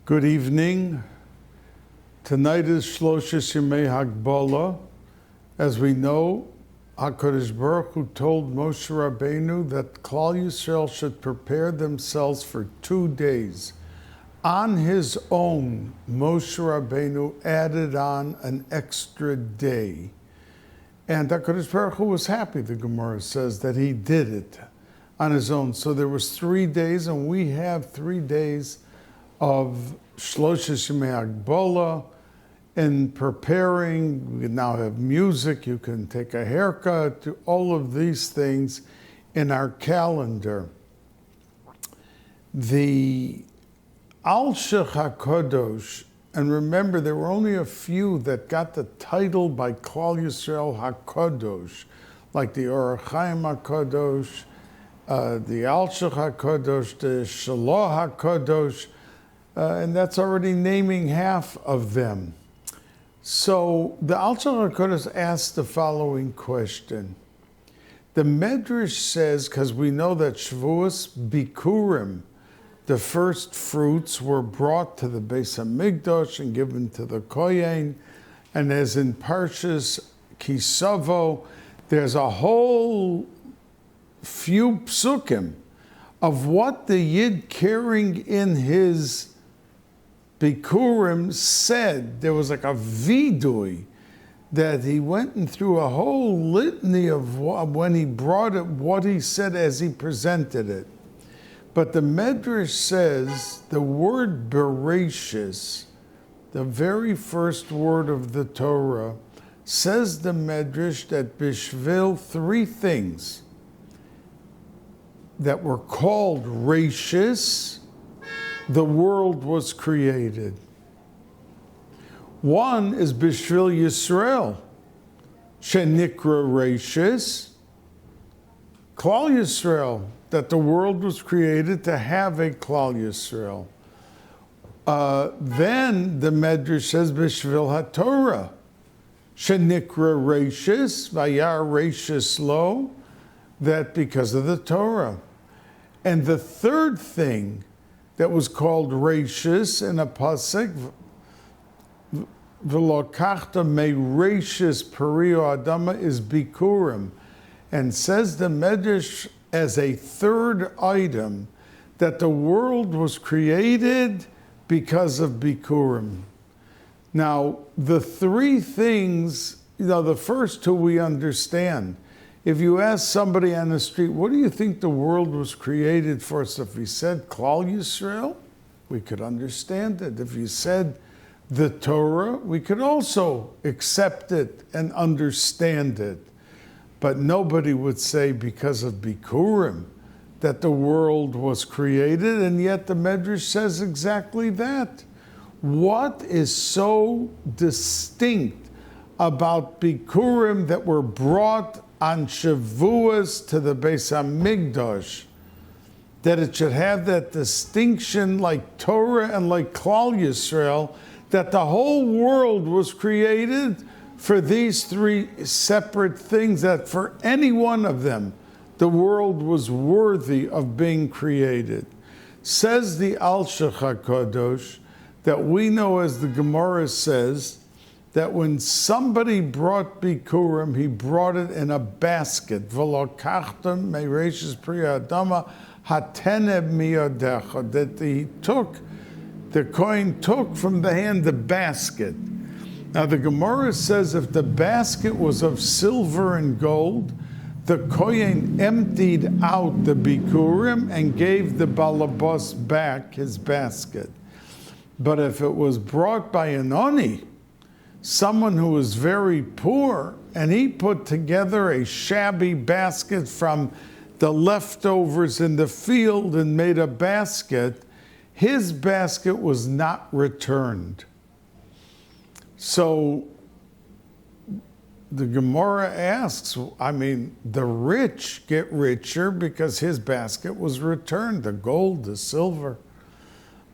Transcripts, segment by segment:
Good evening. Tonight is Shloshes Yemei Hagbala. As we know, HaKadosh Baruch Hu told Moshe Rabbeinu that Klal Yisrael should prepare themselves for 2 days. On his own, Moshe Rabbeinu added on an extra day. And HaKadosh Baruch Hu was happy, the Gemara says, that he did it on his own. So there was 3 days, and we have 3 days of Shloshes Yemei Hagbala. In preparing, we now have music, you can take a haircut, do all of these things in our calendar. The Al-Shech HaKadosh, and remember there were only a few that got the title by Klal Yisrael HaKadosh, like the Or HaChaim HaKadosh, the Al-Shech HaKadosh, the Shalah HaKadosh, and that's already naming half of them. So the Al-Shech HaKadosh asked the following question. The Medrash says, because we know that Shavuos Bikurim, the first fruits, were brought to the Bais Hamikdash and given to the Kohen, and as in Parshas Kisavo, there's a whole few psukim of what the Yid carrying in his Bikurim said. There was like a vidui that he went and through a whole litany of when he brought it, what he said as he presented it. But the Medrash says the word Bereshis, the very first word of the Torah, says the Medrash that Bishvil 3 things that were called Reshis, the world was created. One is Bishvil Yisrael, Shenikra Reshis, Klal Yisrael, that the world was created to have a Klal Yisrael. Then the Medrash says Bishvil HaTorah, Shenikra Reshis, Vayar Reshis Lo, that because of the Torah. And the third thing that was called Reshis in a pasuk, V'lokachta me Reshis perio Adama, is Bikurim, and says the Medrash as a third item that the world was created because of Bikurim. Now, the 3 things, the first 2 we understand. If you ask somebody on the street, what do you think the world was created for? So if he said Klal Yisrael, we could understand it. If you said the Torah, we could also accept it and understand it. But nobody would say because of Bikurim that the world was created, and yet the Medrash says exactly that. What is so distinct about Bikurim that were brought on Shavuos to the Bais Hamikdash, that it should have that distinction like Torah and like Klal Yisrael, that the whole world was created for these 3 separate things, that for any one of them, the world was worthy of being created. Says the Al-Shech HaKadosh, that we know, as the Gemara says, that when somebody brought Bikurim, he brought it in a basket. V'lokachtem meireshis pri adama hateneb miyadecha. That the Kohen took from the hand the basket. Now the Gemara says if the basket was of silver and gold, the Kohen emptied out the Bikurim and gave the balabas back his basket. But if it was brought by an oni, someone who was very poor, and he put together a shabby basket from the leftovers in the field and made a basket, his basket was not returned. So the Gemara asks, the rich get richer because his basket was returned, the gold, the silver.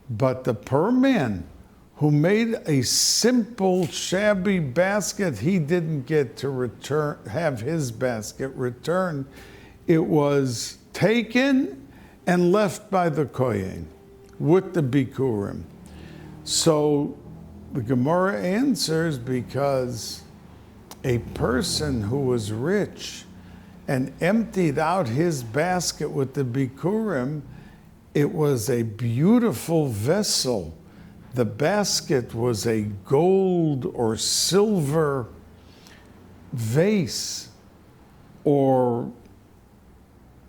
But the poor man who made a simple, shabby basket, he didn't get to have his basket returned. It was taken and left by the Kohen with the Bikurim. So the Gemara answers because a person who was rich and emptied out his basket with the bikurim, it was a beautiful vessel. The basket was a gold or silver vase or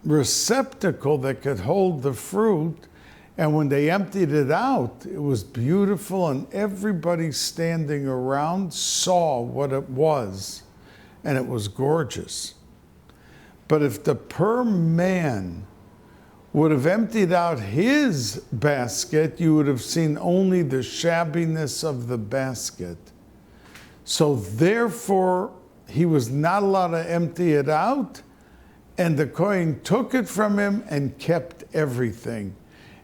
receptacle that could hold the fruit. And when they emptied it out, it was beautiful, and everybody standing around saw what it was, and it was gorgeous. But if the poor man would have emptied out his basket, you would have seen only the shabbiness of the basket. So therefore, he was not allowed to empty it out, and the Kohen took it from him and kept everything.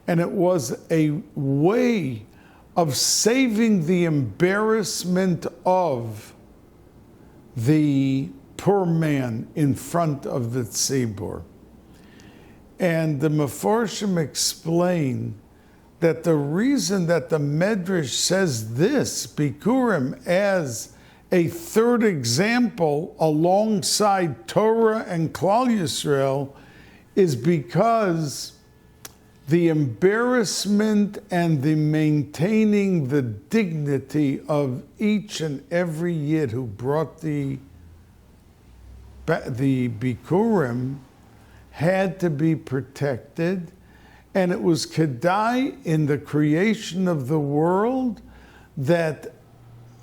And it was a way of saving the embarrassment of the poor man in front of the tzibur. And the Meforshim explain that the reason that the Medrash says this, Bikurim, as a third example alongside Torah and Klal Yisrael, is because the embarrassment and the maintaining the dignity of each and every Yid who brought the Bikurim had to be protected. And it was Kedai in the creation of the world that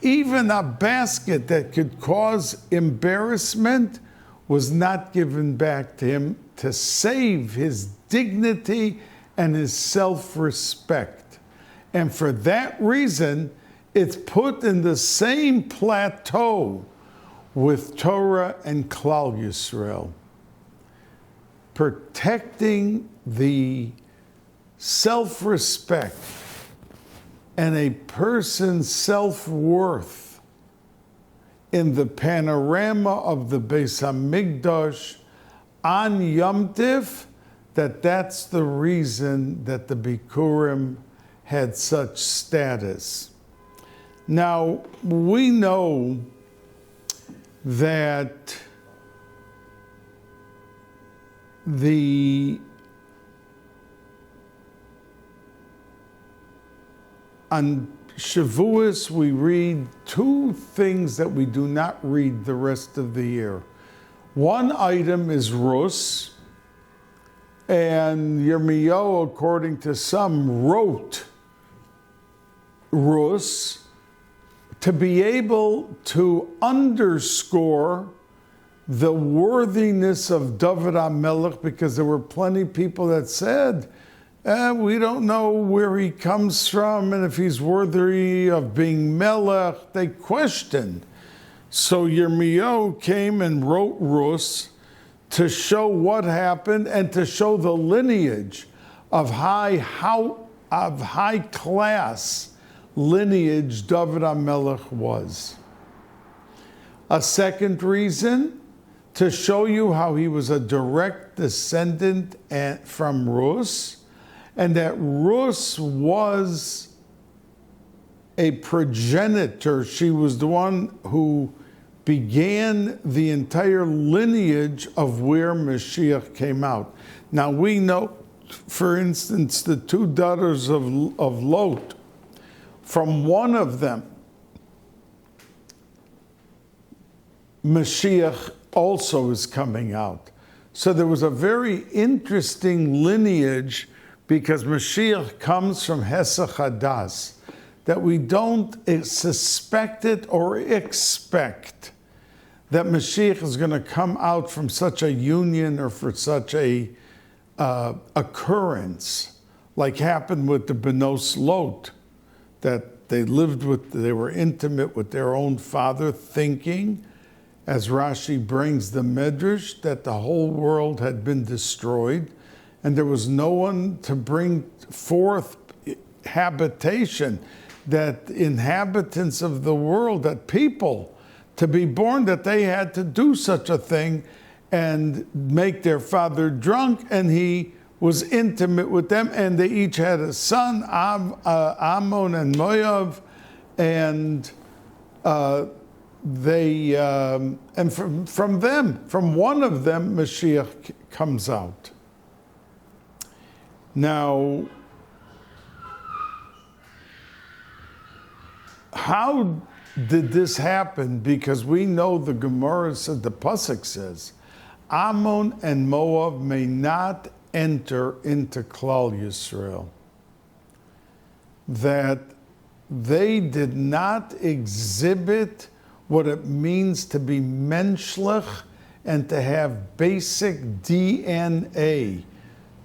even a basket that could cause embarrassment was not given back to him to save his dignity and his self-respect. And for that reason, it's put in the same plateau with Torah and Klal Yisrael. Protecting the self-respect and a person's self-worth in the panorama of the Beis HaMikdash on Yom Tif, that's the reason that the Bikurim had such status. Now, we know that on Shavuos we read two things that we do not read the rest of the year. One item is Rus, and Yirmiyahu, according to some, wrote Rus to be able to underscore the worthiness of David HaMelech, because there were plenty of people that said, we don't know where he comes from and if he's worthy of being Melech. They questioned. So Yirmiyahu came and wrote Rus to show what happened and to show the lineage of high class lineage David HaMelech was. A second reason, to show you how he was a direct descendant from Rus, and that Rus was a progenitor. She was the one who began the entire lineage of where Mashiach came out. Now we know, for instance, the two daughters of Lot, from one of them, Mashiach also is coming out. So there was a very interesting lineage, because Mashiach comes from Hesach Hadas, that we don't suspect it or expect that Mashiach is going to come out from such a union or for such a occurrence, like happened with the Benos Lot, that they were intimate with their own father, thinking, as Rashi brings the Medrash, that the whole world had been destroyed and there was no one to bring forth habitation, that inhabitants of the world, that people to be born, that they had to do such a thing and make their father drunk, and he was intimate with them, and they each had a son, Ammon and Moav, and from one of them, Mashiach comes out. Now, how did this happen? Because we know the Gemara said, the Pasuk says, Ammon and Moav may not enter into Klal Yisrael. That they did not exhibit what it means to be menschlich and to have basic DNA,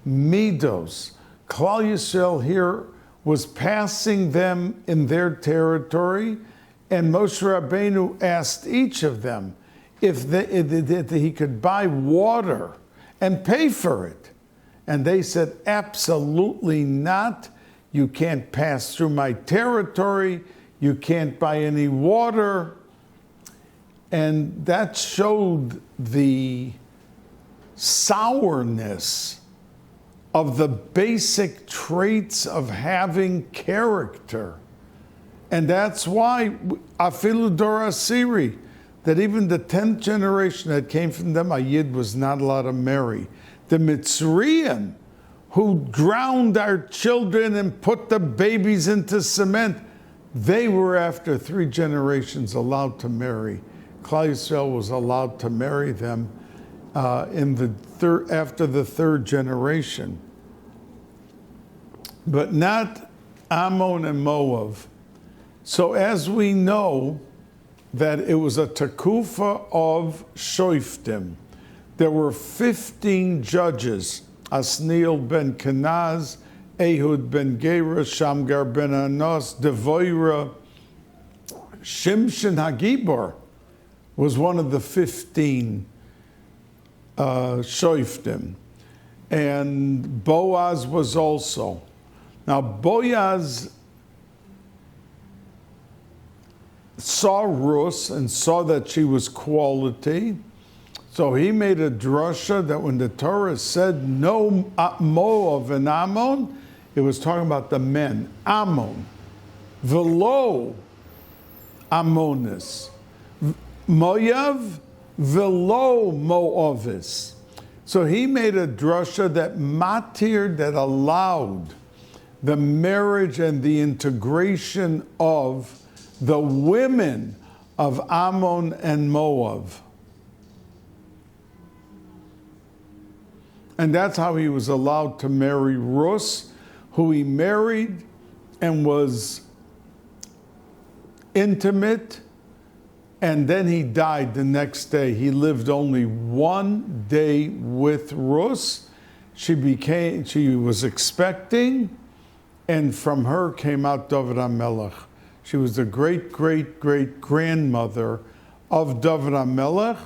midos. Klal Yisrael here was passing them in their territory, and Moshe Rabbeinu asked each of them if he could buy water and pay for it. And they said, absolutely not. You can't pass through my territory. You can't buy any water. And that showed the sourness of the basic traits of having character. And that's why, Afilu Dor Asiri, that even the 10th generation that came from them, a Yid was not allowed to marry. The Mitzrayim, who drowned our children and put the babies into cement, they were after 3 generations allowed to marry. Klal Yisrael was allowed to marry them after the 3rd generation. But not Ammon and Moav. So as we know that it was a takufa of shoiftim, there were 15 judges, Asniel ben Kenaz, Ehud ben Gera, Shamgar ben Anos, Devoira, Shimshon Hagibor was one of the 15 shoiftim. And Boaz was also. Now Boaz saw Rus and saw that she was quality. So he made a drasha that when the Torah said no Moav and Ammon, it was talking about the men. Ammon, velo Ammonis, Moav, velo Moavis. So he made a drasha that matir, that allowed the marriage and the integration of the women of Ammon and Moav. And that's how he was allowed to marry Rus, who he married and was intimate, and then he died the next day. He lived only 1 day with Rus. She was expecting, and from her came out David HaMelech. She was the great-great-great-grandmother of David HaMelech,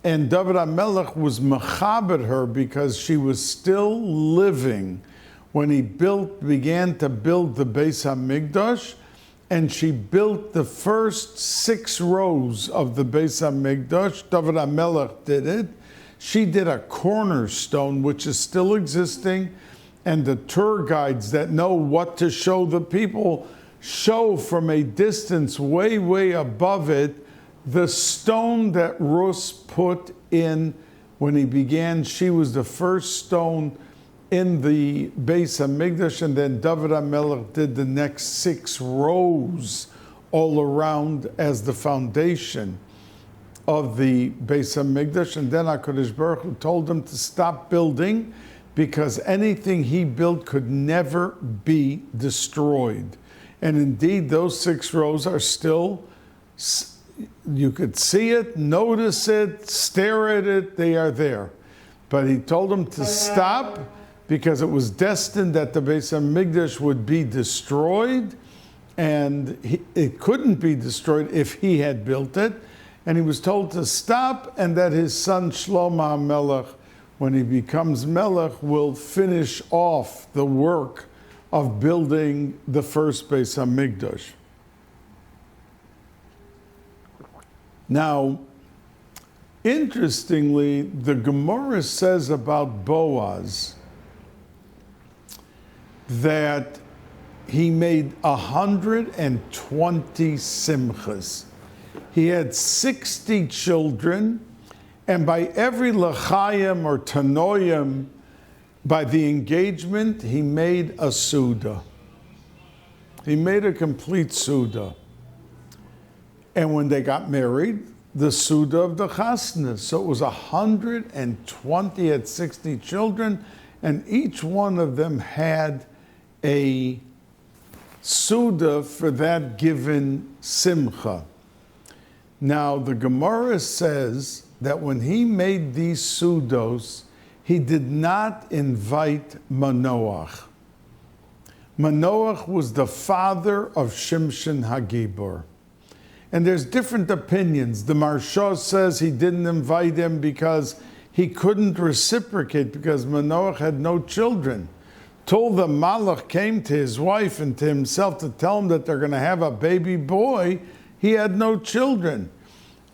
and David HaMelech was mechaber her because she was still living when he began to build the Bais HaMikdash, and she built the first 6 rows of the Bais HaMikdash. David HaMelech did it. She did a cornerstone, which is still existing, and the tour guides that know what to show the people show from a distance way, way above it the stone that Rus put in when he began. She was the first stone in the Bais HaMikdash, and then David HaMelech did the next 6 rows all around as the foundation of the Bais HaMikdash. And then HaKadosh Baruch Hu told him to stop building because anything he built could never be destroyed. And indeed, those 6 rows are still, you could see it, notice it, stare at it, they are there. But he told him to stop because it was destined that the Bais HaMikdash would be destroyed, and it couldn't be destroyed if he had built it. And he was told to stop, and that his son Shlomo HaMelech, when he becomes Melech, will finish off the work of building the first Bais HaMikdash. Now, interestingly, the Gemara says about Boaz that he made 120 simchas. He had 60 children, and by every l'chaim or tanoim, by the engagement, he made a suda. He made a complete suda. And when they got married, the suda of the chasna. So it was 120, he had 60 children, and each one of them had a suda for that given simcha. Now, the Gemara says that when he made these sudos, he did not invite Manoach. Manoach was the father of Shimshon Hagibor. And there's different opinions. The Maharsha says he didn't invite him because he couldn't reciprocate, because Manoach had no children. Till the Malach came to his wife and to himself to tell him that they're going to have a baby boy, he had no children.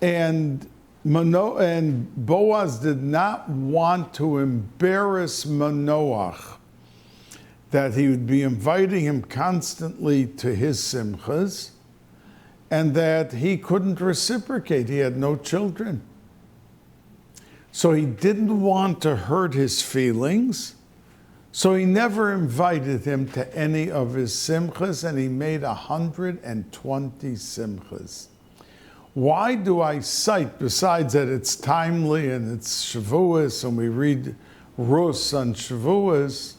And Boaz did not want to embarrass Manoach, that he would be inviting him constantly to his simchas, and that he couldn't reciprocate. He had no children. So he didn't want to hurt his feelings, so he never invited him to any of his simchas, and he made 120 simchas. Why do I cite, besides that it's timely and it's Shavuos and we read Rus on Shavuos,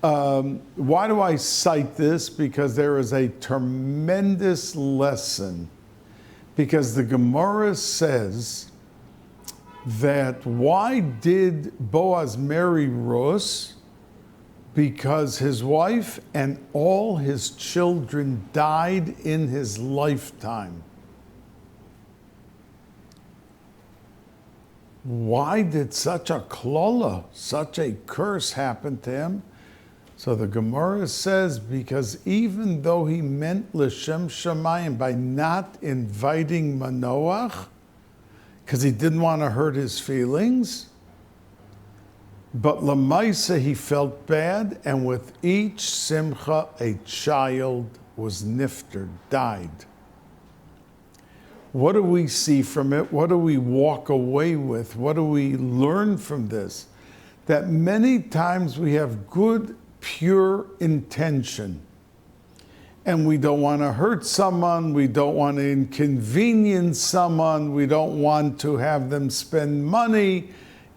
why do I cite this? Because there is a tremendous lesson. Because the Gemara says that why did Boaz marry Rus? Because his wife and all his children died in his lifetime. Why did such a klola, such a curse happen to him? So the Gemara says, because even though he meant l'shem shamayim by not inviting Manoach, because he didn't want to hurt his feelings, but lamaisa he felt bad, and with each simcha a child was nifter, died. What do we see from it? What do we walk away with? What do we learn from this? That many times we have good, pure intention, and we don't want to hurt someone, we don't want to inconvenience someone, we don't want to have them spend money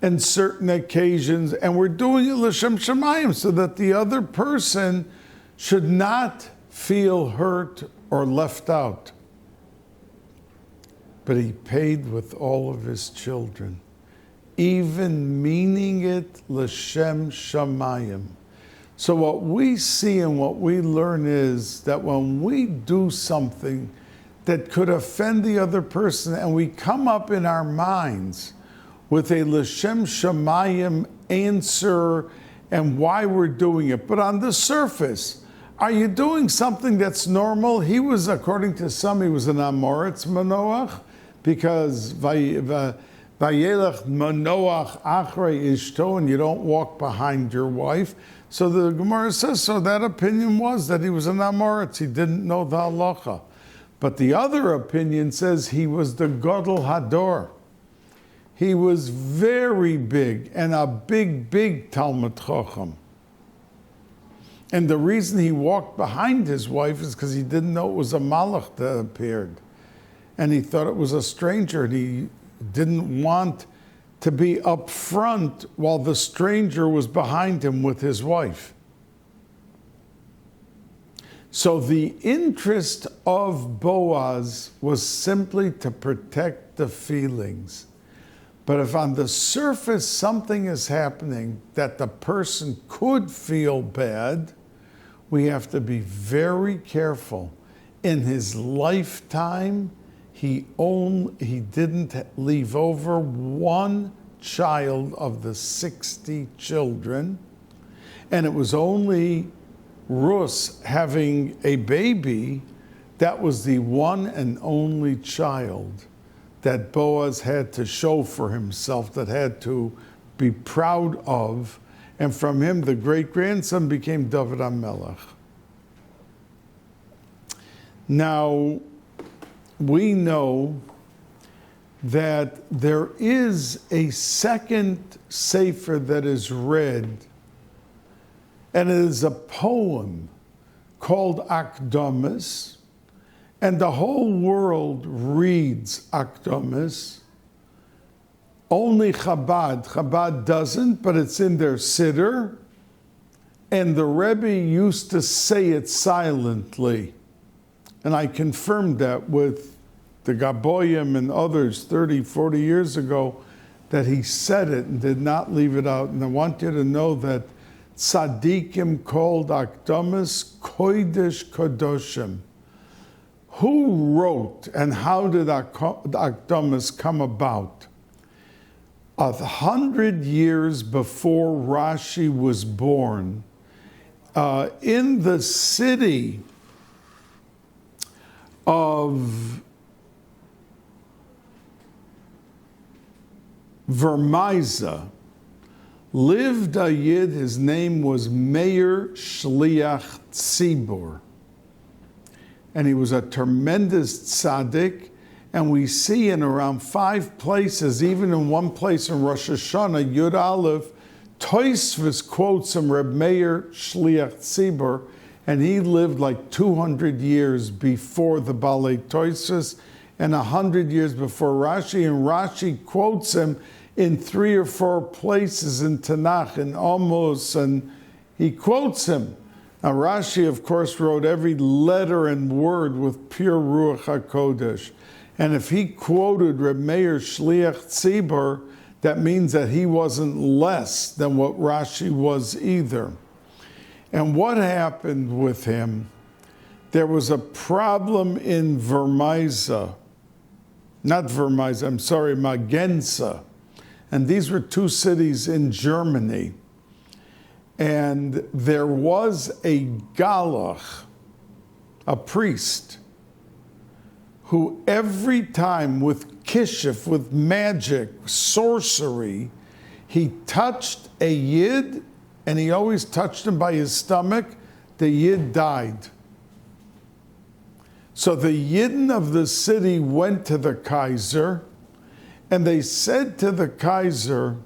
in certain occasions, and we're doing it l'shem shamayim so that the other person should not feel hurt or left out. But he paid with all of his children, even meaning it l'shem shamayim. So what we see and what we learn is that when we do something that could offend the other person, and we come up in our minds with a l'shem shamayim answer and why we're doing it, but on the surface, are you doing something that's normal? He was, according to some, he was an Amoritz Manoach, because Vayelech Manoach Achrei Ishto, and you don't walk behind your wife. So the Gemara says, so that opinion was that he was an Amoritz, he didn't know the halacha. But the other opinion says he was the Gadol Hador. He was very big, and a big Talmud Chacham. And the reason he walked behind his wife is because he didn't know it was a malach that appeared. And he thought it was a stranger, and he didn't want to be up front while the stranger was behind him with his wife. So the interest of Boaz was simply to protect the feelings. But if on the surface something is happening that the person could feel bad, we have to be very careful. In his lifetime, he didn't leave over one child of the 60 children, and it was only Rus having a baby that was the one and only child that Boaz had to show for himself, that had to be proud of, and from him the great-grandson became David HaMelech. Now, we know that there is a second sefer that is read, and it is a poem called Akdamis, and the whole world reads Akdamis. Only Chabad doesn't, but it's in their siddur, and the Rebbe used to say it silently. And I confirmed that with the Gabboyim and others 30, 40 years ago, that he said it and did not leave it out. And I want you to know that tzaddikim called Akdamis Kodesh Kodoshim. Who wrote and how did Akdamis come about? 100 years before Rashi was born, in the city of Vermeiza lived a Yid. His name was Meir Shliach Tzibor. And he was a tremendous tzaddik. And we see in around 5 places, even in one place in Rosh Hashanah, Yud Aleph, Tosfos quotes him, Reb Meir Shliach Tzibor, and he lived like 200 years before the Balei Tosfos and 100 years before Rashi. And Rashi quotes him in 3 or 4 places in Tanakh, in Amos, and he quotes him. Now Rashi, of course, wrote every letter and word with pure Ruach HaKodesh. And if he quoted Reb Meir Shliach Tzibor, that means that he wasn't less than what Rashi was either. And what happened with him? There was a problem in Vermeiza. Not Vermeiza, I'm sorry, Magenza. And these were 2 cities in Germany. And there was a galach, a priest, who every time with kishuf, with magic, sorcery, he touched a Yid, and he always touched him by his stomach, the Yid died. So the Yidden of the city went to the Kaiser, and they said to the Kaiser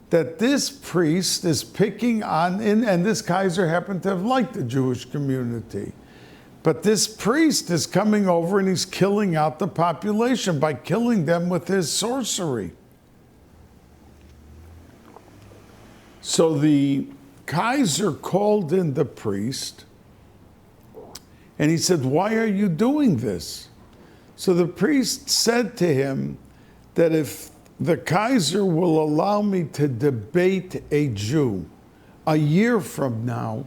that this priest is picking on, and this Kaiser happened to have liked the Jewish community. But this priest is coming over and he's killing out the population by killing them with his sorcery. So the Kaiser called in the priest and he said, "Why are you doing this?" So the priest said to him that if the Kaiser will allow me to debate a Jew a year from now,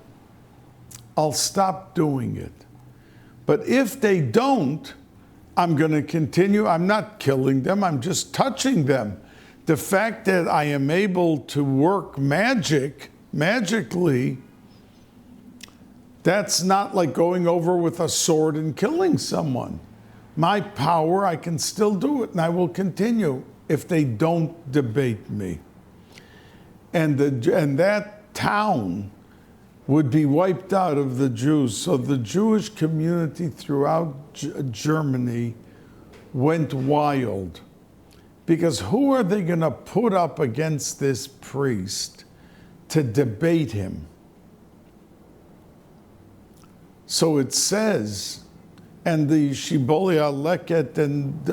I'll stop doing it. But if they don't, I'm going to continue. I'm not killing them. I'm just touching them. The fact that I am able to work magically, that's not like going over with a sword and killing someone. My power, I can still do it, and I will continue if they don't debate me. And that town would be wiped out of the Jews. So the Jewish community throughout Germany went wild. Because who are they going to put up against this priest to debate him? So it says, and the Shibbolei HaLeket and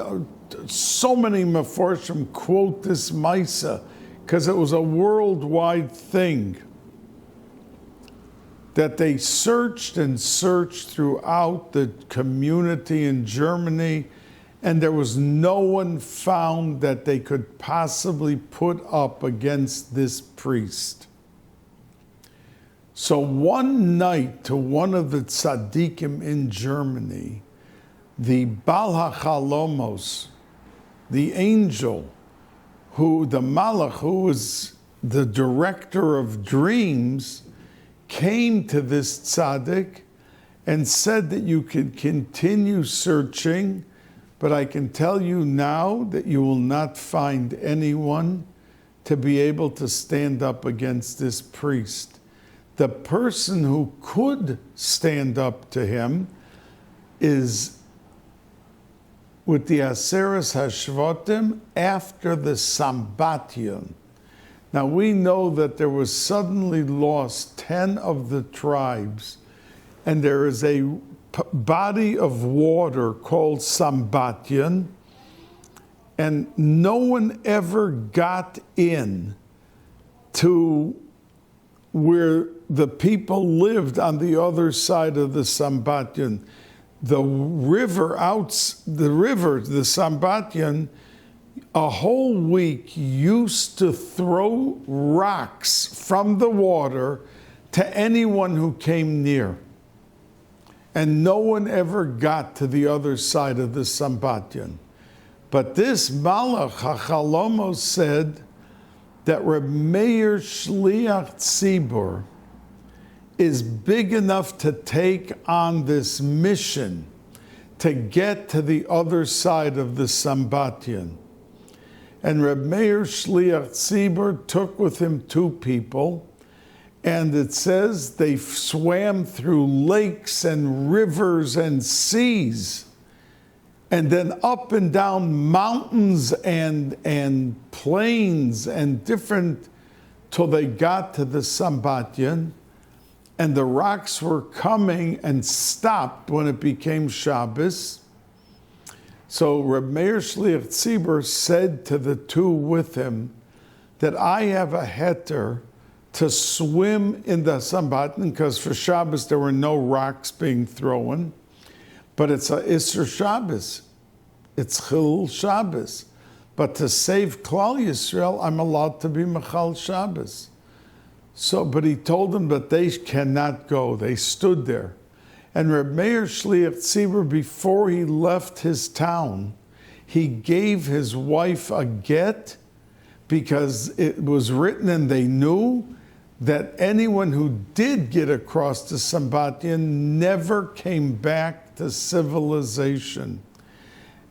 so many Meforshim quote this Maisa because it was a worldwide thing, that they searched and searched throughout the community in Germany, and there was no one found that they could possibly put up against this priest. So one night, to one of the tzaddikim in Germany, the Bal HaChalomos, the angel, the Malach, who was the director of dreams, came to this tzaddik and said that you can continue searching, but I can tell you now that you will not find anyone to be able to stand up against this priest. The person who could stand up to him is with the Aseres HaShvatim after the Sambatyon. Now we know that there was suddenly lost 10 of the tribes, and there is a body of water called Sambatyon, and no one ever got in to where the people lived on the other side of the Sambatyon. The Sambatyon, a whole week used to throw rocks from the water to anyone who came near. And no one ever got to the other side of the Sambatyon. But this Malach HaChalomos said that Reb Meir Shliach Tzibur is big enough to take on this mission to get to the other side of the Sambatyon. And Reb Meir Shliach Tzibur took with him 2 people, and it says they swam through lakes and rivers and seas, and then up and down mountains and plains and different, till they got to the Sambatyon, and the rocks were coming and stopped when it became Shabbos. So Reb Meir Shliach Tzibur said to the 2 with him that I have a heter to swim in the Sambatyon, because for Shabbos there were no rocks being thrown. But it's a Isser Shabbos. It's Chilul Shabbos. But to save Klal Yisrael, I'm allowed to be Mechal Shabbos. So, but he told them that they cannot go. They stood there. And Reb Meir Shliach Tzibur, before he left his town, he gave his wife a get, because it was written and they knew that anyone who did get across the Sambatyon never came back to civilization.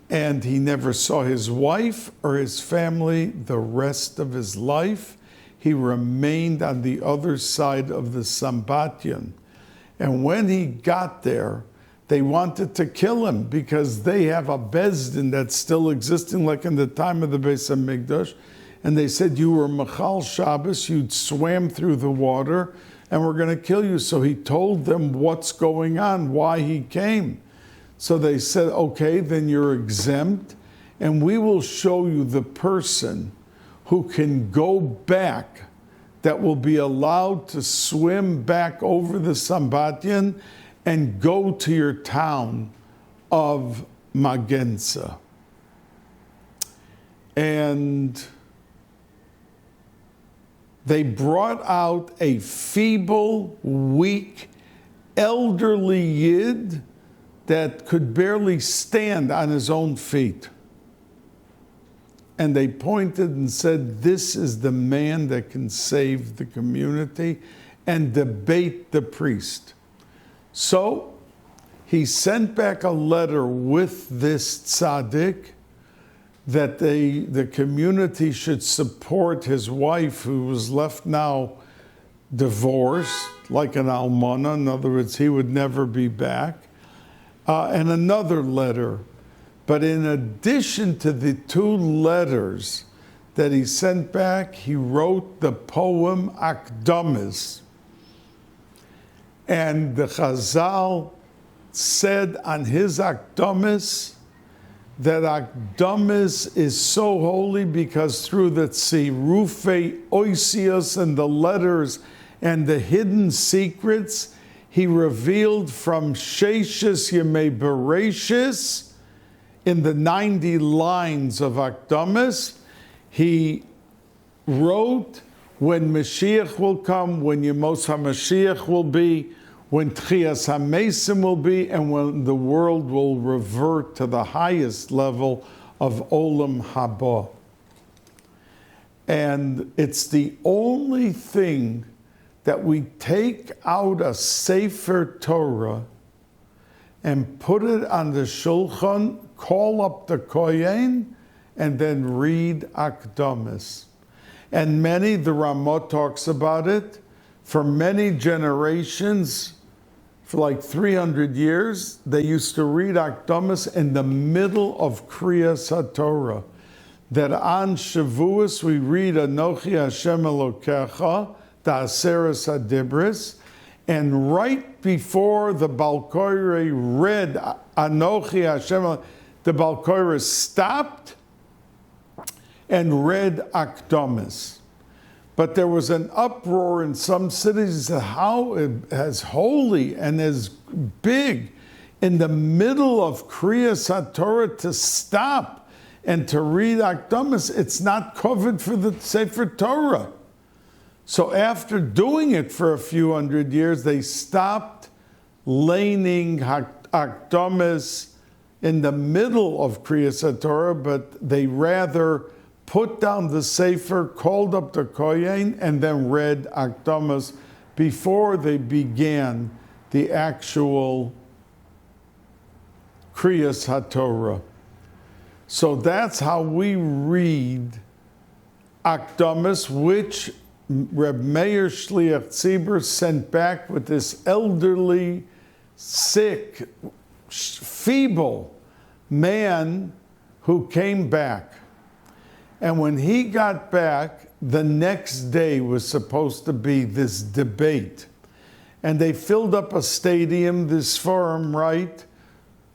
And he never saw his wife or his family the rest of his life. He remained on the other side of the Sambatyon. And when he got there, they wanted to kill him, because they have a Bezdin that's still existing, like in the time of the Bais HaMikdash. And they said, you were Mechal Shabbos, you swam through the water, and we're going to kill you. So he told them what's going on, why he came. So they said, okay, then you're exempt, and we will show you the person who can go back, that will be allowed to swim back over the Sambatyon and go to your town of Magensa. And they brought out a feeble, weak, elderly Yid that could barely stand on his own feet. And they pointed and said, this is the man that can save the community, and debate the priest. So he sent back a letter with this tzaddik that the community should support his wife, who was left now divorced, like an almana. In other words, he would never be back. And another letter. But in addition to the 2 letters that he sent back, he wrote the poem Akdamis. And the Chazal said on his Akdamis that Akdamis is so holy because through the Tzirufei Oisios and the letters and the hidden secrets, he revealed from Sheshes Yemei Bereshis, in the 90 lines of Akdamis, he wrote when Mashiach will come, when Yemos HaMashiach will be, when Tchias HaMesim will be, and when the world will revert to the highest level of Olam Haba. And it's the only thing that we take out a Sefer Torah and put it on the Shulchan, call up the Kohen, and then read Akdamis. And many, the Ramah talks about it, for many generations, for like 300 years, they used to read Akdamas in the middle of Kriyas HaTorah. That on Shavuos we read Anochi Hashem Elokecha, the Aseres HaDibris, and right before the Balkany read Anochi Hashem, the Balkany stopped and read Akdamas. But there was an uproar in some cities how as holy and as big in the middle of Kriyas HaTorah to stop and to read Akdamas, it's not covered for the Sefer Torah. So after doing it for a few hundred years, they stopped laning Akdamas in the middle of Kriyas HaTorah, but they rather put down the Sefer, called up the Kohen, and then read Akdamas before they began the actual Kriyas HaTorah. So that's how we read Akdamas, which Reb Meir Shliach Tzibur sent back with this elderly, sick, feeble man who came back. And when he got back, the next day was supposed to be this debate. And they filled up a stadium, this forum, right?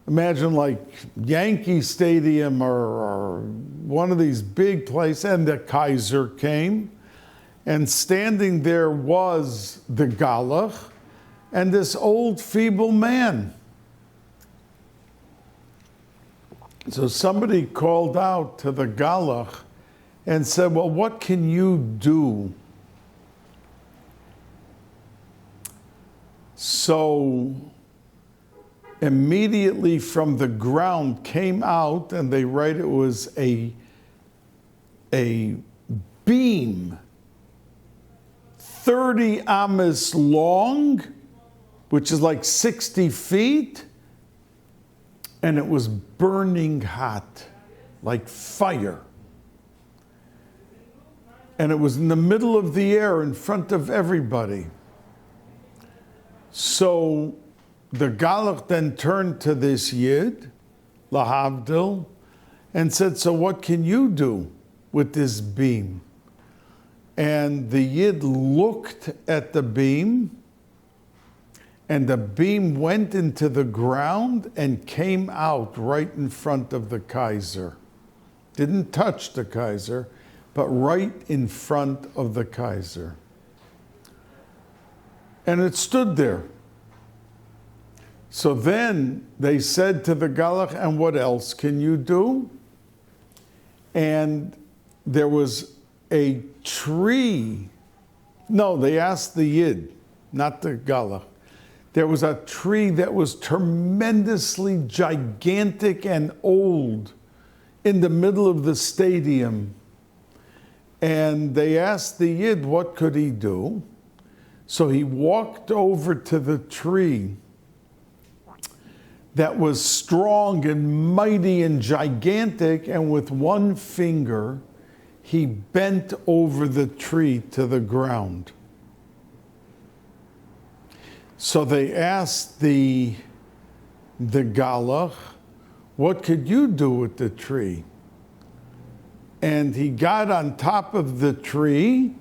Imagine like Yankee Stadium or one of these big places. And the Kaiser came. And standing there was the Galach and this old feeble man. So somebody called out to the Galach and said, well, what can you do? So immediately from the ground came out, and they write it was a beam, 30 amas long, which is like 60 feet, and it was burning hot, like fire. And it was in the middle of the air in front of everybody. So the Galach then turned to this Yid, Lahavdil, and said, so what can you do with this beam? And the Yid looked at the beam, and the beam went into the ground and came out right in front of the Kaiser. Didn't touch the Kaiser, but right in front of the Kaiser. And it stood there. So then they said to the Galach, and what else can you do? And there was a tree. No, they asked the Yid, not the Galach. There was a tree that was tremendously gigantic and old in the middle of the stadium. And they asked the Yid, what could he do? So he walked over to the tree that was strong and mighty and gigantic, and with one finger, he bent over the tree to the ground. So they asked the Galach, what could you do with the tree? And he got on top of the tree,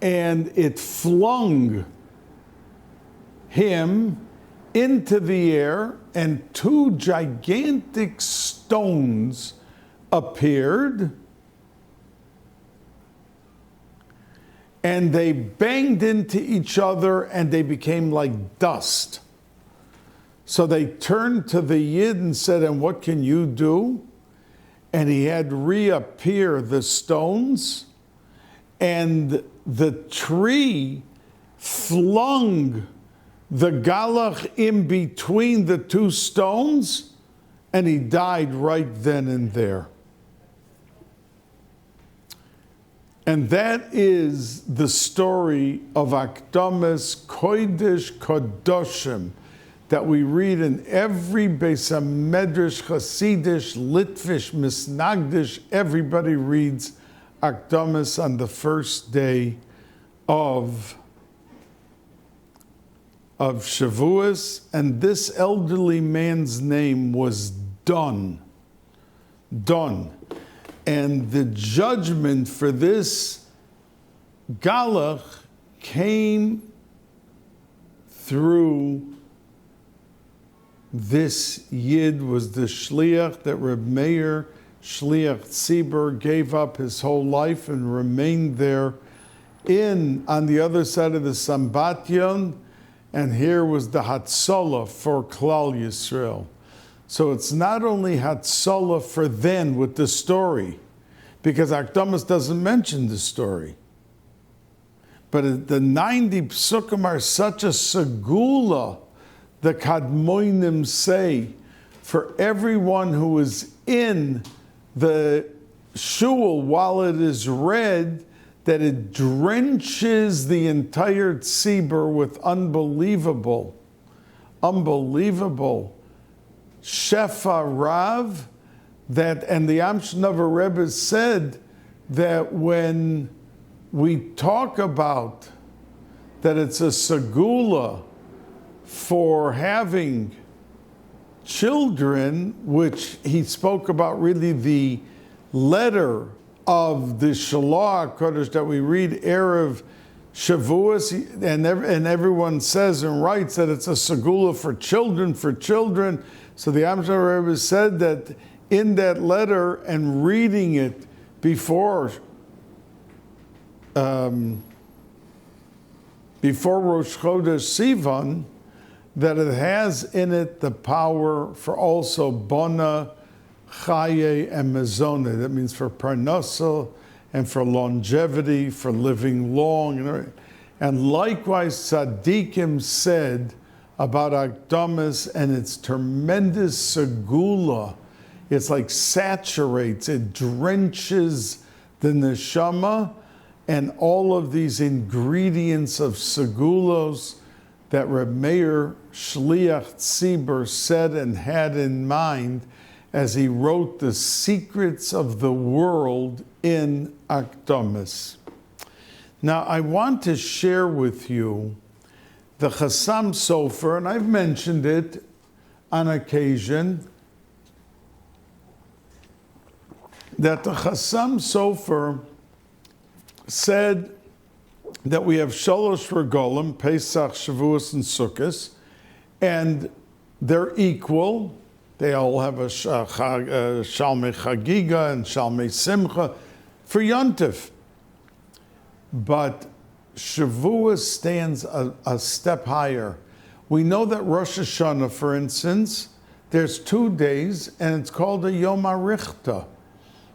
and it flung him into the air, and two gigantic stones appeared, and they banged into each other, and they became like dust. So they turned to the Yid and said, and what can you do? And he had reappear the stones, and the tree flung the Galach in between the two stones, and he died right then and there. And that is the story of Akdamas Kodesh Kodoshim that we read in every Beis HaMedrash, Hasidish, Litvish, Misnagdish. Everybody reads Akdamis on the first day of Shavuos, and this elderly man's name was Dun. And the judgment for this Galach came through this Yid, was the Shliach that Reb Meir, Shliach Tzibur, gave up his whole life and remained there on the other side of the Sambatyon, and here was the Hatzalah for Klal Yisrael. So it's not only Hatzalah for then with the story, because Akdamas doesn't mention the story, but the 90 psukim are such a segula, the Kadmoinim say, for everyone who is in the shul while it is read, that it drenches the entire tzibur with unbelievable shefa rav, and the Amshnover Rebbe said that when we talk about that it's a segula for having children, which he spoke about really the letter of the Shalach Kodesh that we read Erev Shavuos, and everyone says and writes that it's a segula for children. So the Amshar Rebbe said that in that letter and reading it before Rosh Chodesh Sivan, that it has in it the power for also Bona, Chaye, and Mezonah. That means for Parnasa and for longevity, for living long. And likewise, Tzaddikim said about Akdamis and its tremendous segula. It's like saturates, it drenches the neshama, and all of these ingredients of segulos that Reb Meir Shliach Tzibur said and had in mind as he wrote the secrets of the world in Akdamis. Now, I want to share with you the Chassam Sofer, and I've mentioned it on occasion, that the Chassam Sofer said that we have Shalosh Regolim, Pesach, Shavuos, and Sukkot, and they're equal. They all have a Shalmei Chagiga and Shalmei Simcha for Yontif. But Shavuos stands a step higher. We know that Rosh Hashanah, for instance, there's 2 days, and it's called a Yom HaRichta.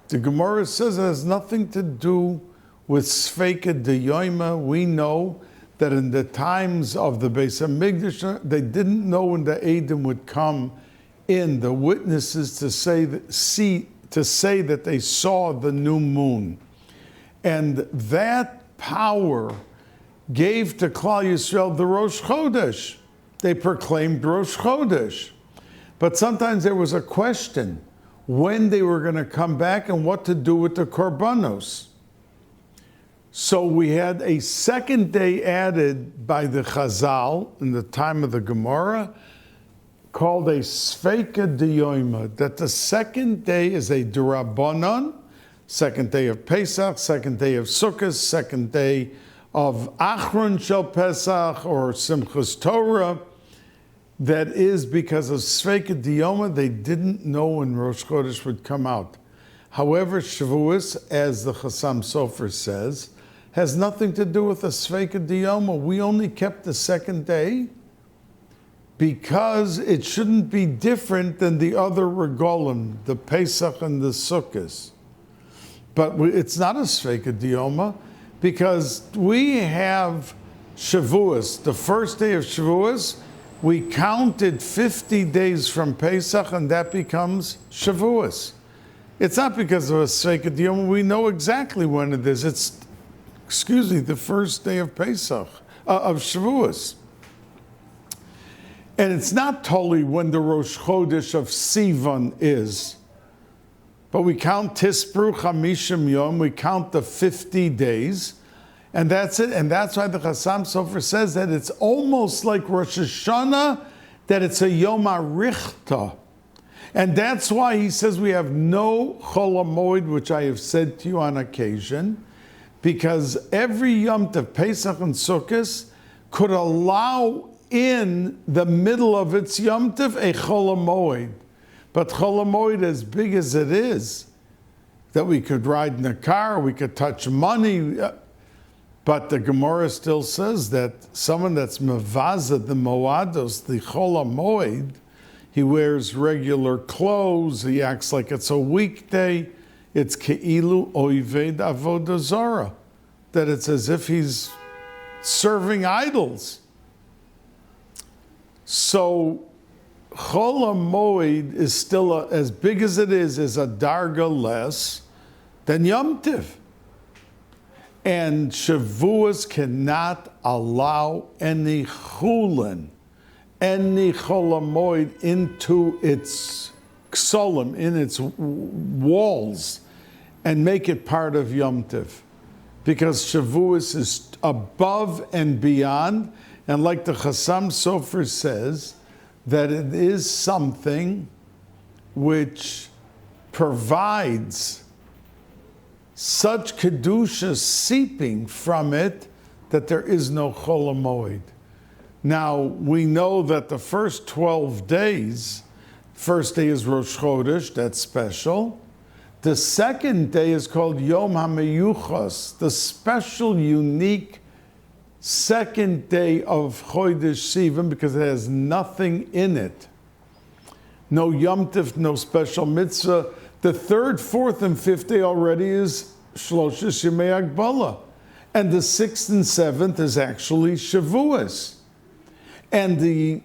The Gemara says it has nothing to do with Sfeika D'Yoyma. We know that in the times of the Bais Hamikdash, they didn't know when the Eidim would come in, the witnesses, to say that they saw the new moon. And that power gave to Klal Yisrael the Rosh Chodesh. They proclaimed Rosh Chodesh. But sometimes there was a question when they were going to come back and what to do with the Korbanos. So we had a second day added by the Chazal in the time of the Gemara called a Sfeika D'Yoyma, that the second day is a D'Rabbanan, second day of Pesach, second day of Sukkot, second day of Achron Shel Pesach or Simchas Torah. That is because of Sfeika D'Yoyma, they didn't know when Rosh Chodesh would come out. However, Shavuos, as the Chassam Sofer says, has nothing to do with the Sfeika D'Yoyma. We only kept the second day because it shouldn't be different than the other regolim, the Pesach and the Sukkot. But it's not a Sfeika D'Yoyma because we have Shavuos, the first day of Shavuos. We counted 50 days from Pesach, and that becomes Shavuos. It's not because of a Sfeika D'Yoyma. We know exactly when it is. It's, the first day of Pesach, of Shavuos. And it's not totally when the Rosh Chodesh of Sivan is. but we count Tispru Chamishim Yom, we count the 50 days, and that's it. And that's why the Chassam Sofer says that it's almost like Rosh Hashanah, that it's a Yom HaRichta. And that's why he says we have no Chol HaMoed, which I have said to you on occasion, because every Yom Tov, Pesach and Sukkot, could allow in the middle of its Yom Tov a Chol HaMoed. But Chol HaMoed, as big as it is, that we could ride in a car, we could touch money, but the Gemara still says that someone that's mevazah, the moados, the Chol HaMoed, he wears regular clothes, he acts like it's a weekday, it's ke'ilu oived avodah zara, that it's as if he's serving idols. So Chol HaMoed is still, as big as it is a darga less than Yom Tiv. And Shavuos cannot allow any chulin, any Chol HaMoed into its ksolim, in its walls, and make it part of Yom Tiv. Because Shavuos is above and beyond, and like the Chassam Sofer says, that it is something which provides such kedusha seeping from it that there is no Chol HaMoed. Now, we know that the first 12 days, first day is Rosh Chodesh, that's special. The second day is called Yom HaMeyuchas, the special, unique second day of Chodesh Sivan, because it has nothing in it. No Yom Tif, no special mitzvah. The third, fourth, and fifth day already is Shloshes Yemei Agbola. And the sixth and seventh is actually Shavuos. And the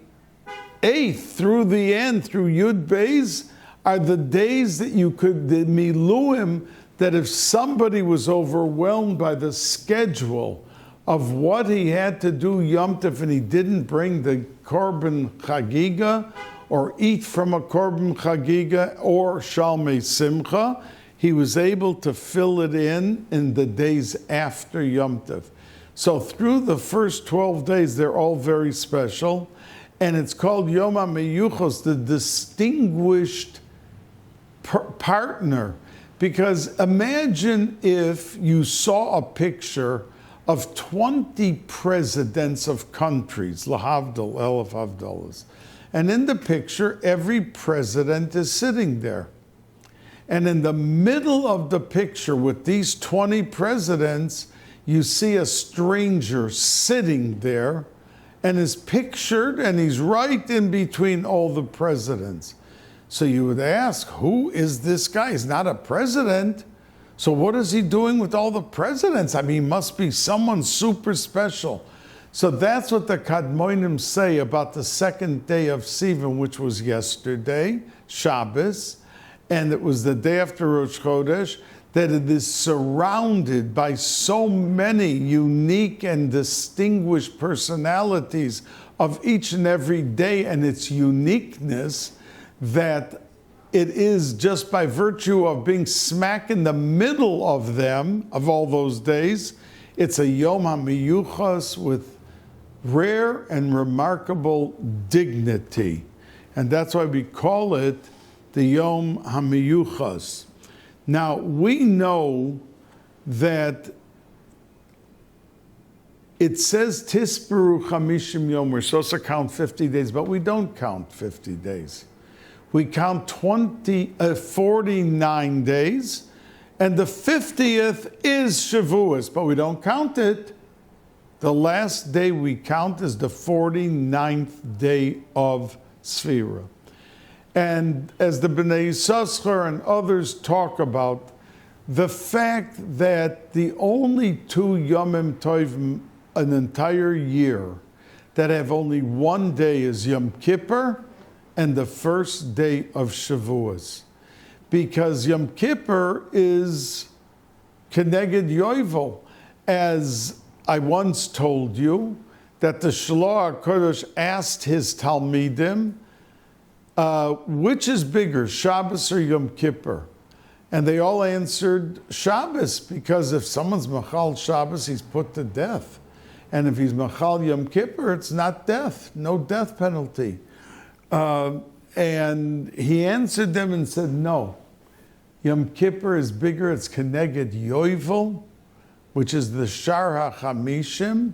eighth through the end, through Yud Beis, are the days that you could, the Miluim, that if somebody was overwhelmed by the schedule of what he had to do Yom Tov and he didn't bring the Korban Chagiga or eat from a Korban Chagiga or Shalmei Simcha, he was able to fill it in the days after Yom Tov. So through the first 12 days, they're all very special. And it's called Yom HaMeyuchos, the distinguished partner. Because imagine if you saw a picture of 20 presidents of countries, lahavdol, elef havdolas. And in the picture, every president is sitting there. And in the middle of the picture with these 20 presidents, you see a stranger sitting there and is pictured, and he's right in between all the presidents. So you would ask, who is this guy? He's not a president. So what is he doing with all the presidents? I mean, he must be someone super special. So that's what the Kadmonim say about the second day of Sivan, which was yesterday, Shabbos, and it was the day after Rosh Chodesh, that it is surrounded by so many unique and distinguished personalities of each and every day and its uniqueness, that it is just by virtue of being smack in the middle of them, of all those days, it's a Yom HaMeyuchas with rare and remarkable dignity. And that's why we call it the Yom HaMeyuchas. Now, we know that it says Tisperu Chamishim Yom, we're supposed to count 50 days, but we don't count 50 days. We count 49 days, and the 50th is Shavuos, but we don't count it. The last day we count is the 49th day of Sfira. And as the Bnei Yissaschar and others talk about, the fact that the only two Yomim Tovim an entire year that have only one day is Yom Kippur and the first day of Shavuos. Because Yom Kippur is Keneged Yovel. As I once told you, that the Shloah HaKodesh asked his Talmidim, which is bigger, Shabbos or Yom Kippur? And they all answered Shabbos, because if someone's Machal Shabbos, he's put to death. And if he's Machal Yom Kippur, it's not death, no death penalty. And he answered them and said, no. Yom Kippur is bigger, it's Keneged Yovel, which is the Shar HaChamishim,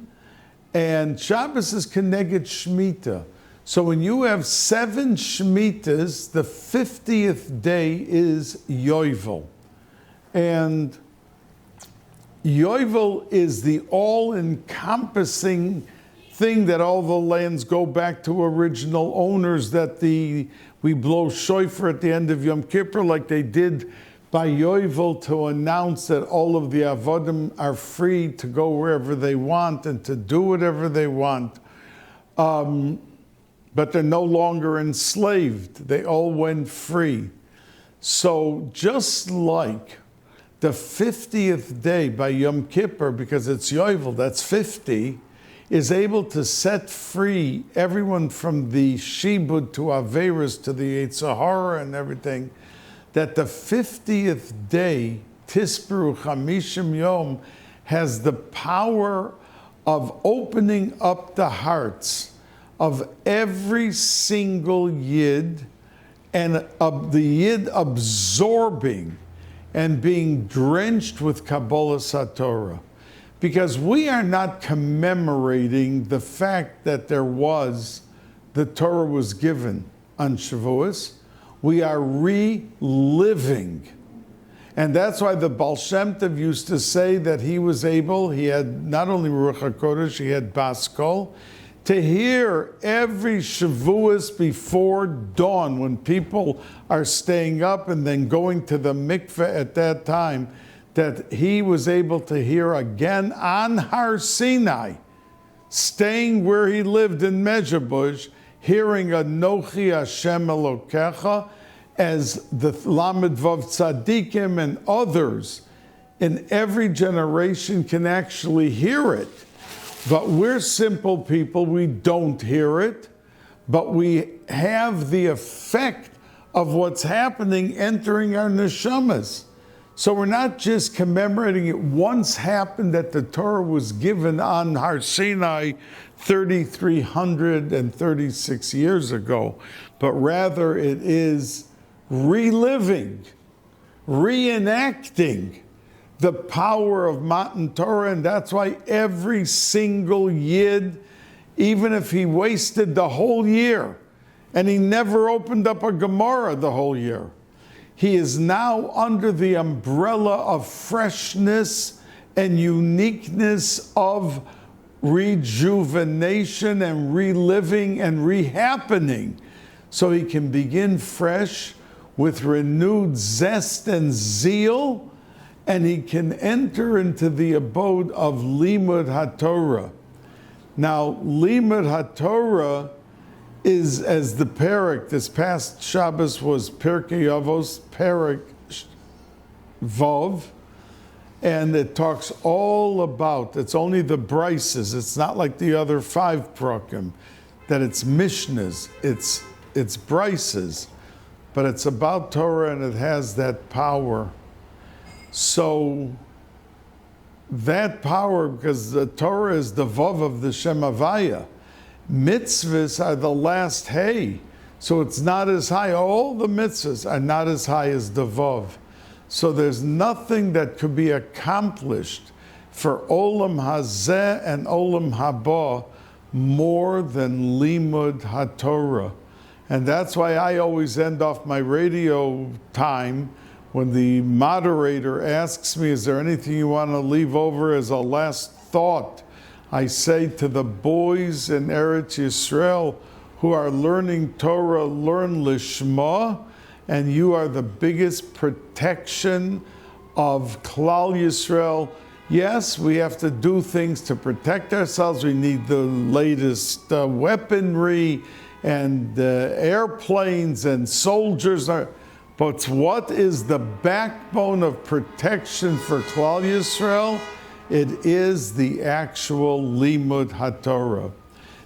and Shabbos is Keneged Shemitah. So when you have 7 Shemitas, the 50th day is Yovel. And Yovel is the all-encompassing thing that all the lands go back to original owners, that we blow shofar at the end of Yom Kippur like they did by Yovel to announce that all of the avodim are free to go wherever they want and to do whatever they want. But they're no longer enslaved. They all went free. So just like the 50th day by Yom Kippur, because it's Yovel, that's 50, is able to set free everyone from the Shibud to Averis to the Yetzer Hara and everything, that the 50th day, Tisperu Chamishim Yom, has the power of opening up the hearts of every single Yid, and of the Yid absorbing and being drenched with Kabbalas HaTorah. Because we are not commemorating the fact that the Torah was given on Shavuos. We are reliving. And that's why the Baal Shem Tov used to say that he had not only Ruach HaKodesh, he had Bas Kol, to hear every Shavuos before dawn, when people are staying up and then going to the mikveh at that time, that he was able to hear again on Har Sinai, staying where he lived in Mezhebush, hearing Anochi Hashem Elokecha, as the Lamed Vav Tzadikim and others in every generation can actually hear it. But we're simple people, we don't hear it, but we have the effect of what's happening entering our neshamas. So we're not just commemorating it once happened, that the Torah was given on Har Sinai 3,336 years ago, but rather it is reliving, reenacting the power of Matan Torah. And that's why every single Yid, even if he wasted the whole year and he never opened up a Gemara the whole year, he is now under the umbrella of freshness and uniqueness of rejuvenation and reliving and rehappening. So he can begin fresh with renewed zest and zeal, and he can enter into the abode of Limud HaTorah. Now, Limud HaTorah is, as the Perek, this past Shabbos was Pirkei Avos, Perek Vov, and it talks all about, it's only the brises, it's not like the other 5 prakim, that it's Mishnahs, it's brises, but it's about Torah and it has that power. So that power, because the Torah is the Vav of the Shem Havaya, mitzvahs are the last hay, so it's not as high. All the mitzvahs are not as high as the Vav. So there's nothing that could be accomplished for Olam Hazeh and Olam Haba more than Limud HaTorah. And that's why I always end off my radio time when the moderator asks me, is there anything you want to leave over as a last thought? I say to the boys in Eretz Yisrael who are learning Torah, learn Lishma, and you are the biggest protection of Klal Yisrael. Yes, we have to do things to protect ourselves. We need the latest weaponry and airplanes and soldiers. But what is the backbone of protection for Klal Yisrael? It is the actual Limud HaTorah.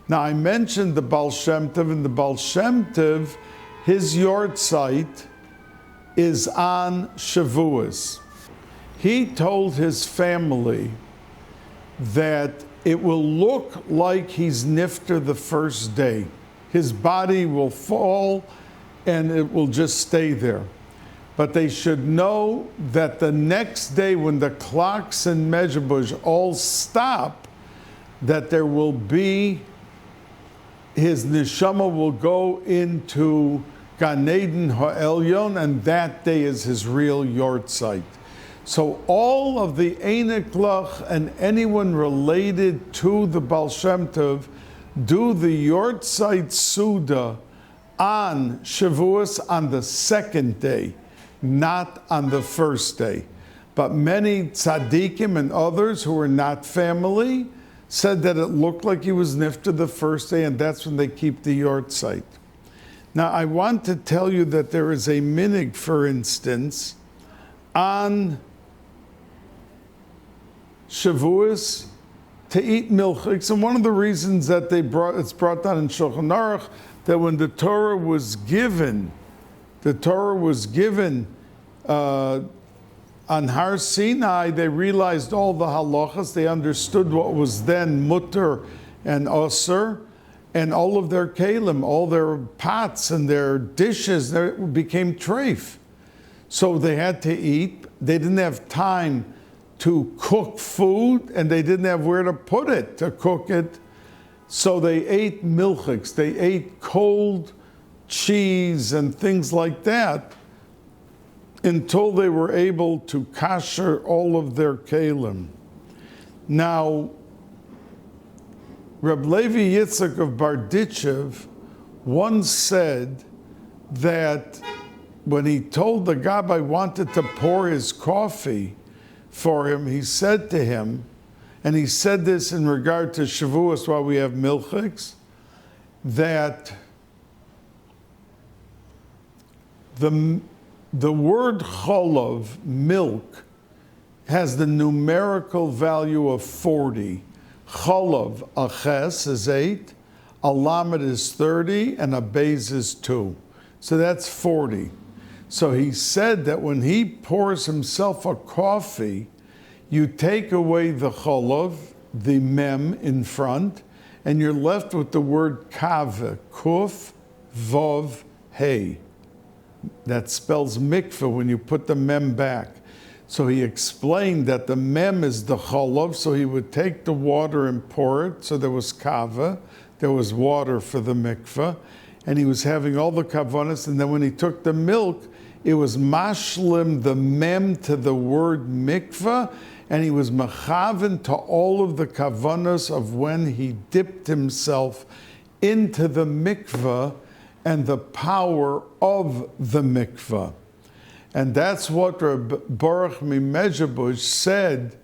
Now, I mentioned the Baal Shem Tov, and the Baal Shem Tov, his yahrzeit is on Shavuos. He told his family that it will look like he's nifter the first day. His body will fall and it will just stay there. But they should know that the next day when the clocks in Mezhebush all stop, that there will be, his neshama will go into Gan Eden Ha'elyon, and that day is his real yortzeit. So all of the Einiklach and anyone related to the Baal Shem Tov do the yortzeit Suda on Shavuos on the second day, not on the first day. But many tzaddikim and others who were not family said that it looked like he was nifter the first day, and that's when they keep the yortzeit. Now, I want to tell you that there is a minig, for instance, on Shavuos to eat milchiks, and one of the reasons that it's brought down in Shulchan Aruch that when the Torah was given on Har Sinai, they realized all the halachas. They understood what was then mutter and osir, and all of their kelim, all their pots and their dishes, they became treif. So they had to eat. They didn't have time to cook food, and they didn't have where to put it, to cook it. So they ate milchiks. They ate cold cheese and things like that until they were able to kasher all of their kelim. Now, Reb Levi Yitzchak of Barditchev once said that when he told the Gabbai wanted to pour his coffee for him, he said to him, and he said this in regard to Shavuos while we have milchiks, that the word cholov, milk, has the numerical value of 40. Cholov, a ches is 8, a lamed is 30, and a beis is 2. So that's 40. So he said that when he pours himself a coffee, you take away the cholov, the mem in front, and you're left with the word kave, kuf, vov, hey. That spells mikveh when you put the mem back. So he explained that the mem is the cholov, so he would take the water and pour it. So there was kava, there was water for the mikveh, and he was having all the kavanas. And then when he took the milk, it was mashlim the mem to the word mikveh, and he was mechaven to all of the kavanas of when he dipped himself into the mikveh and the power of the mikveh. And that's what Reb Baruch Mimezhebush said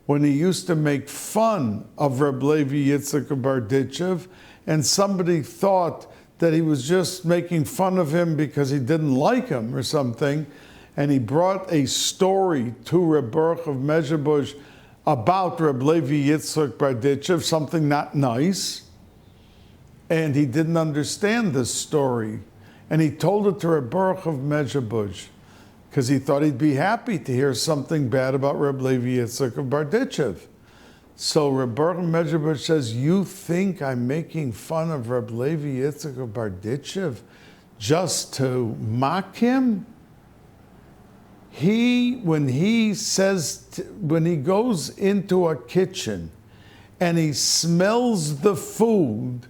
when he used to make fun of Reb Levi Yitzchak of Barditchev, and somebody thought that he was just making fun of him because he didn't like him or something, and he brought a story to Reb Baruch of Mezhebush about Reb Levi Yitzchak Barditchev, something not nice, and he didn't understand this story. And he told it to Reb Baruch of Mezhebush because he thought he'd be happy to hear something bad about Reb Levi Yitzchak of Barditchev. So Reb Baruch of Mezhebush says, you think I'm making fun of Reb Levi Yitzchak of Barditchev just to mock him? When he goes into a kitchen and he smells the food,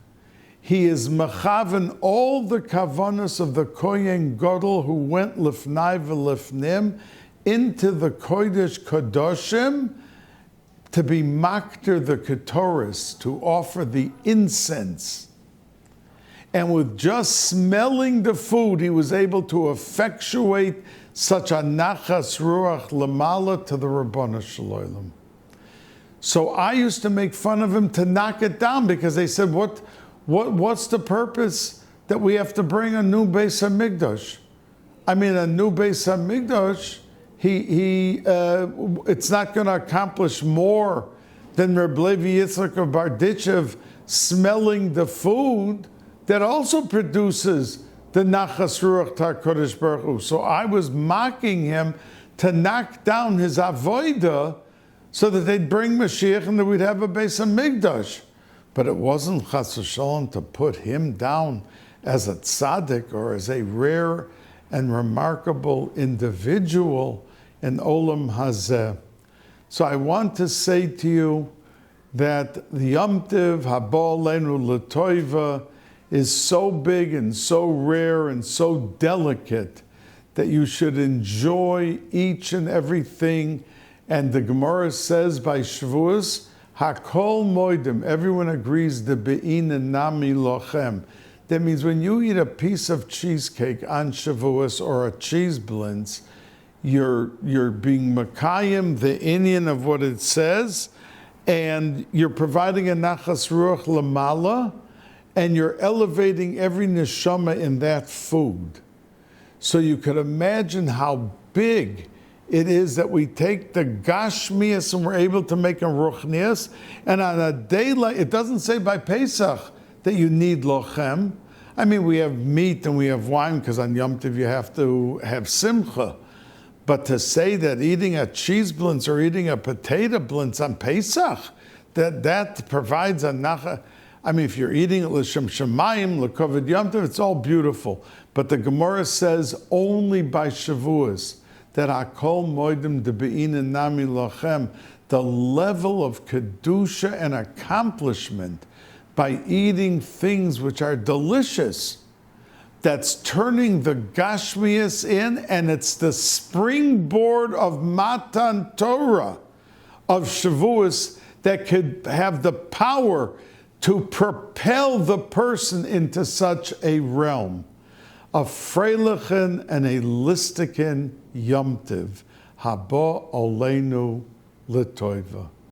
he is mechaven all the kavanas of the Kohen Gadol who went lifnai v'lifnim into the Kodesh Kadoshim to be makter the Ketoris, to offer the incense. And with just smelling the food, he was able to effectuate such a nachas ruach lamala to the Rabbanu Shalom. So I used to make fun of him to knock it down because they said, What's the purpose that we have to bring a new Bais Hamikdash? I mean, a new Bais Hamikdash, it's not going to accomplish more than Reb Levi Yitzchak of Barditchev smelling the food that also produces the Nachas Ruach TaKadosh Baruch Hu. So I was mocking him to knock down his avodah so that they'd bring Mashiach and that we'd have a Beis Hamikdash. But it wasn't Chas v'Shalom to put him down as a tzaddik or as a rare and remarkable individual in Olam Hazeh. So I want to say to you that the Yom Tiv Haba Aleinu L'Toiva is so big and so rare and so delicate that you should enjoy each and everything. And the Gemara says by Shavuos, Hakol Moedim, everyone agrees, the Be'ina Nami Lochem. That means when you eat a piece of cheesecake on Shavuos or a cheese blintz, you're being Makayim, the Indian of what it says, and you're providing a Nachas Ruach Lamala, and you're elevating every neshama in that food. So you could imagine how big it is that we take the Gashmias and we're able to make a Ruchnias, and on a day like, it doesn't say by Pesach that you need lochem. I mean, we have meat and we have wine because on Yom Tov you have to have simcha. But to say that eating a cheese blintz or eating a potato blintz on Pesach, that provides a nacha. I mean, if you're eating it l'shem shemayim, l'kovid Yom Tov, it's all beautiful. But the Gemara says only by Shavuos that Hakol Moedim de Be'ina Nami Lochem, the level of kedusha and accomplishment by eating things which are delicious, that's turning the Gashmias in, and it's the springboard of Matan Torah, of Shavuos, that could have the power to propel the person into such a realm. A freilichen and a listikin Yom Tiv, Haba Aleinu L'Toiva.